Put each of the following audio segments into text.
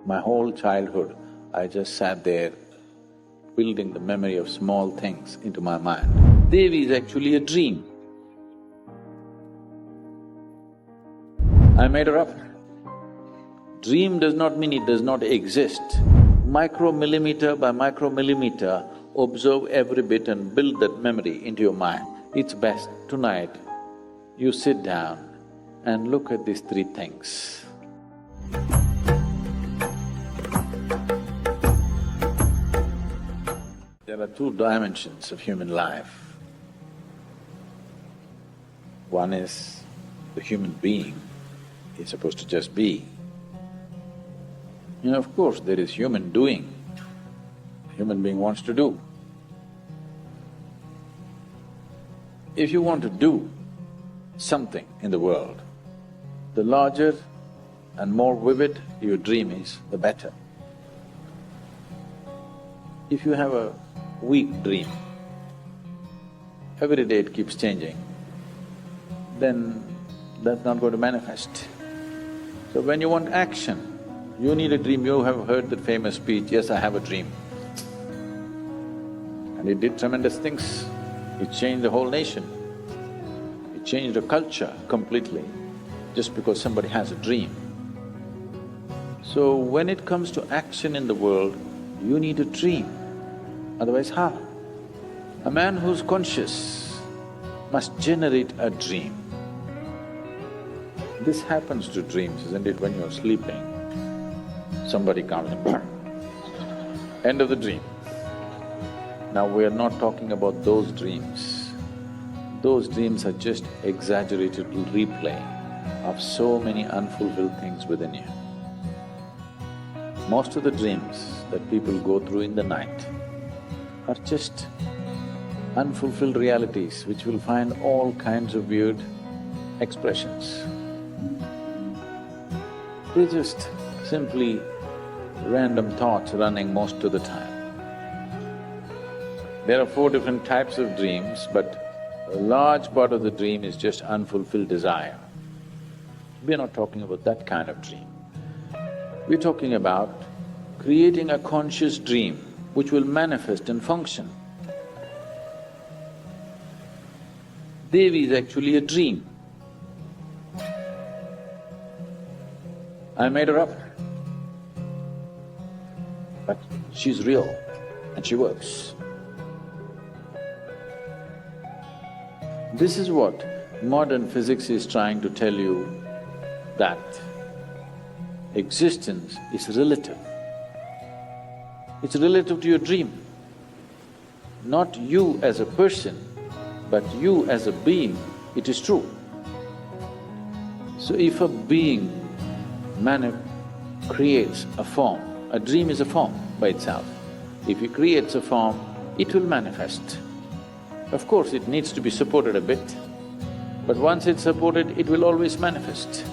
My whole childhood, I just sat there building the memory of small things into my mind. Devi is actually a dream. I made her up. Dream does not mean it does not exist. Micromillimeter by micromillimeter, observe every bit and build that memory into your mind. It's best tonight you sit down and look at these three things. There are two dimensions of human life. One is the human being is supposed to just be. Of course, there is human doing. Human being wants to do. If you want to do something in the world, the larger and more vivid your dream is, the better. If you have a weak dream, every day it keeps changing, then that's not going to manifest. So when you want action, you need a dream. You have heard that famous speech, "Yes, I have a dream." And it did tremendous things. It changed the whole nation. It changed a culture completely, just because somebody has a dream. So when it comes to action in the world, you need a dream, otherwise how? A man who's conscious must generate a dream. This happens to dreams, isn't it, when you're sleeping? Somebody comes and end of the dream. Now we are not talking about those dreams. Those dreams are just exaggerated replay of so many unfulfilled things within you. Most of the dreams that people go through in the night are just unfulfilled realities which will find all kinds of weird expressions. They're just simply random thoughts running most of the time. There are 4 different types of dreams, but a large part of the dream is just unfulfilled desire. We're not talking about that kind of dream. We're talking about creating a conscious dream which will manifest and function. Devi is actually a dream. I made her up. But she's real and she works. This is what modern physics is trying to tell you, that existence is relative. It's relative to your dream. Not you as a person, but you as a being, it is true. So if a being creates a form, a dream is a form by itself. If he creates a form, it will manifest. Of course, it needs to be supported a bit, but once it's supported, it will always manifest.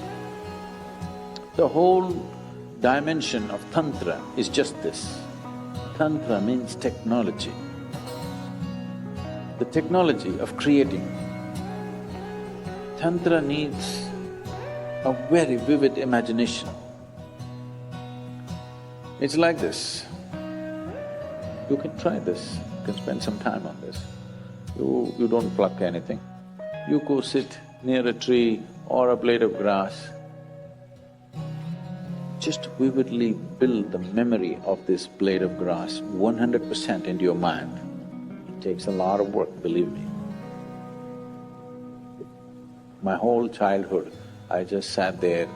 The whole dimension of Tantra is just this. Tantra means technology. The technology of creating. Tantra needs a very vivid imagination. It's like this. You can try this, you can spend some time on this. You don't pluck anything. You go sit near a tree or a blade of grass. Just vividly build the memory of this blade of grass 100% into your mind. It takes a lot of work, believe me. My whole childhood, I just sat there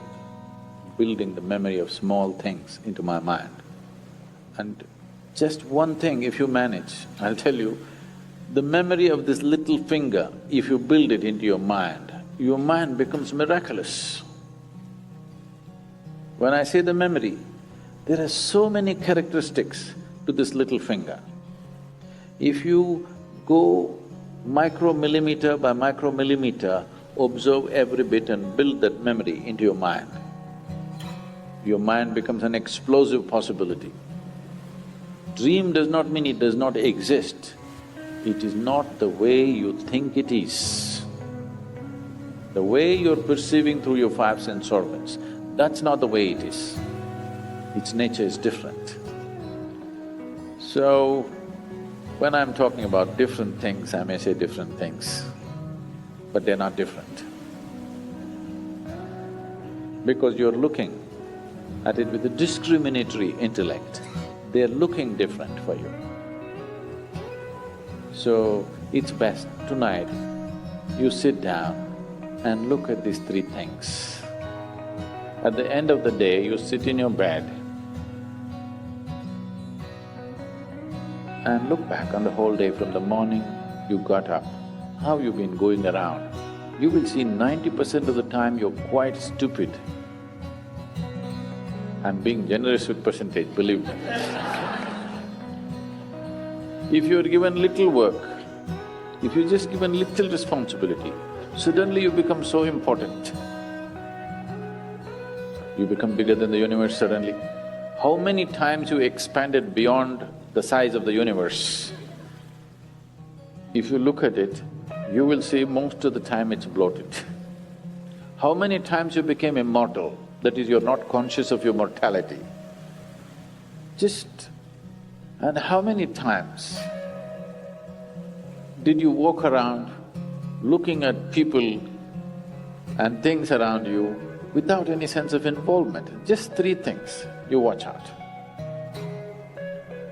building the memory of small things into my mind. And just one thing, if you manage, I'll tell you, the memory of this little finger, if you build it into your mind becomes miraculous. When I say the memory, there are so many characteristics to this little finger. If you go micromillimeter by micromillimeter, observe every bit and build that memory into your mind becomes an explosive possibility. Dream does not mean it does not exist. It is not the way you think it is. The way you're perceiving through your 5 sense organs, that's not the way it is. its nature is different. So, when I'm talking about different things, I may say different things, but they're not different. Because you're looking at it with a discriminatory intellect, they're looking different for you. So, it's best tonight you sit down and look at these three things. At the end of the day, you sit in your bed and look back on the whole day from the morning you got up, how you've been going around. You will see 90% of the time you're quite stupid. I'm being generous with percentage, believe me. If you're given little work, if you're just given little responsibility, suddenly you become so important. You become bigger than the universe suddenly. How many times you expanded beyond the size of the universe? If you look at it, you will see most of the time it's bloated. How many times you became immortal, that is, you're not conscious of your mortality. And how many times did you walk around looking at people and things around you without any sense of involvement? Just three things, you watch out.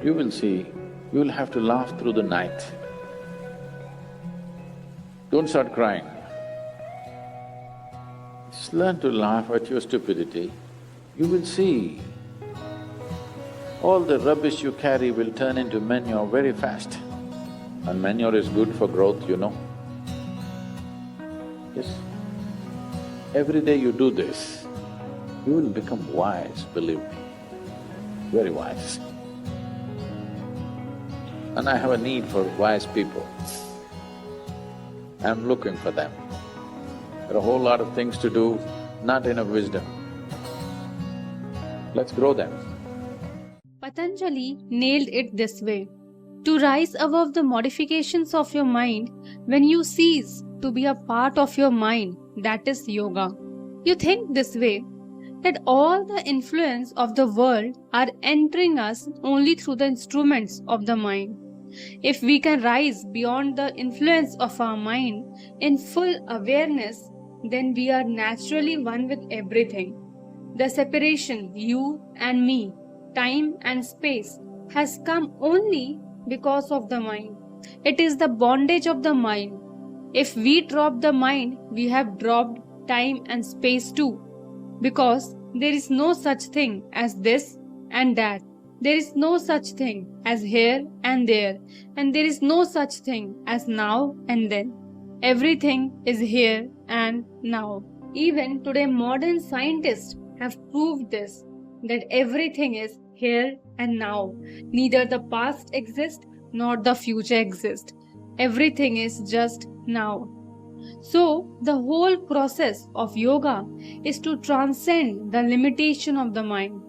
You will see, you will have to laugh through the night. Don't start crying. Just learn to laugh at your stupidity. You will see all the rubbish you carry will turn into manure very fast. And manure is good for growth, you know. Yes. Every day you do this, you will become wise, believe me, very wise. And I have a need for wise people. I'm looking for them. There are a whole lot of things to do, not enough wisdom. Let's grow them. Patanjali nailed it this way: to rise above the modifications of your mind when you cease to be a part of your mind, that is yoga. You think this way, that all the influence of the world are entering us only through the instruments of the mind. If we can rise beyond the influence of our mind in full awareness, then we are naturally one with everything. The separation, you and me, time and space, has come only because of the mind. It is the bondage of the mind. If we drop the mind, we have dropped time and space too, because there is no such thing as this and that. There is no such thing as here and there, and there is no such thing as now and then. Everything is here and now. Even today, modern scientists have proved this, that everything is here and now. Neither the past exists nor the future exists. Everything is just now. So, the whole process of yoga is to transcend the limitation of the mind.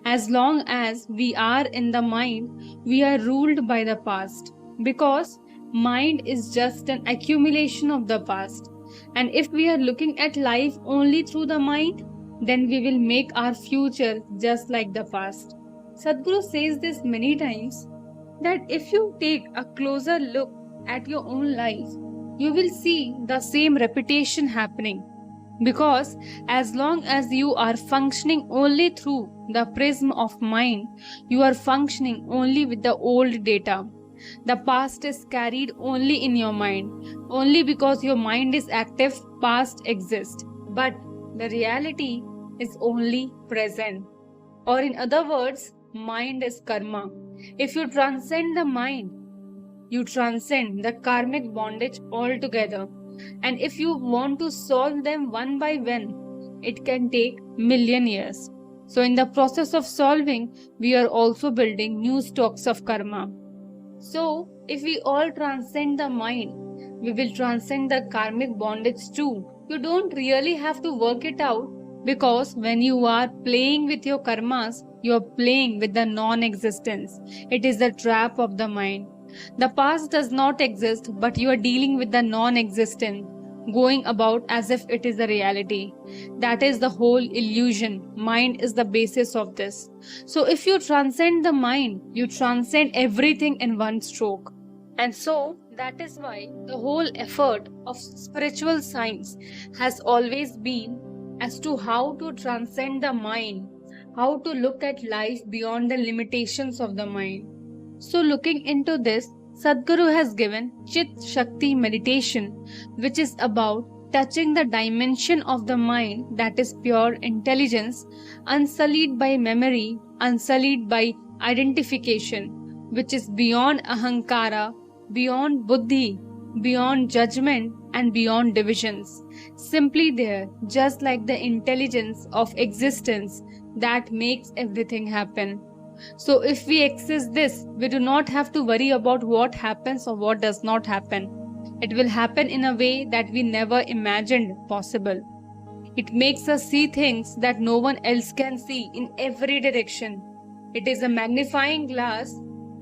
As long as we are in the mind, we are ruled by the past, because mind is just an accumulation of the past. And if we are looking at life only through the mind, then we will make our future just like the past. Sadhguru says this many times, that if you take a closer look at your own life, you will see the same repetition happening. Because as long as you are functioning only through the prism of mind, you are functioning only with the old data. The past is carried only in your mind. Only because your mind is active, past exists. But the reality is only present. Or in other words, mind is karma. If you transcend the mind, you transcend the karmic bondage altogether. And if you want to solve them one by one, it can take million years. So in the process of solving, we are also building new stocks of karma. So if we all transcend the mind, we will transcend the karmic bondage too. You don't really have to work it out, because when you are playing with your karmas, you are playing with the non-existence. It is the trap of the mind. The past does not exist, but you are dealing with the non-existent. going about as if it is a reality. That is the whole illusion. Mind is the basis of this. So if you transcend the mind, you transcend everything in one stroke. And so that is why the whole effort of spiritual science has always been as to how to transcend the mind, how to look at life beyond the limitations of the mind. So looking into this, Sadhguru has given Chit Shakti meditation, which is about touching the dimension of the mind that is pure intelligence, unsullied by memory, unsullied by identification, which is beyond ahankara, beyond buddhi, beyond judgment, and beyond divisions. Simply there, just like the intelligence of existence that makes everything happen. So if we access this, we do not have to worry about what happens or what does not happen. It will happen in a way that we never imagined possible. It makes us see things that no one else can see in every direction. It is a magnifying glass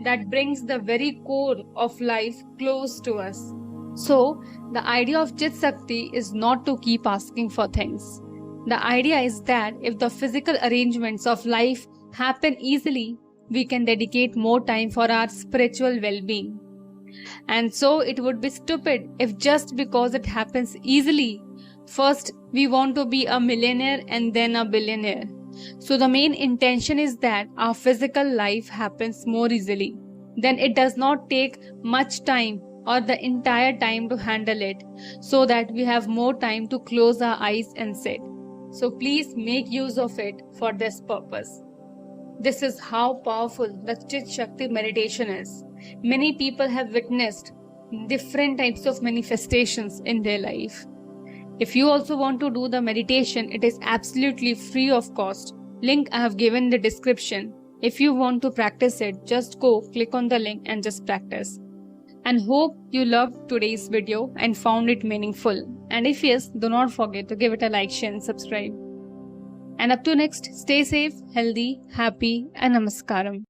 that brings the very core of life close to us. So the idea of Chit Shakti is not to keep asking for things. The idea is that if the physical arrangements of life happen easily, we can dedicate more time for our spiritual well-being. And so it would be stupid if just because it happens easily, first we want to be a millionaire and then a billionaire. So the main intention is that our physical life happens more easily. Then it does not take much time or the entire time to handle it, so that we have more time to close our eyes and sit. So please make use of it for this purpose. This is how powerful the Chit Shakti meditation is. Many people have witnessed different types of manifestations in their life. If you also want to do the meditation, it is absolutely free of cost. Link I have given in the description. If you want to practice it, just go click on the link and just practice. And hope you loved today's video and found it meaningful. And if yes, do not forget to give it a like, share and subscribe. And up to next, stay safe, healthy, happy and namaskaram.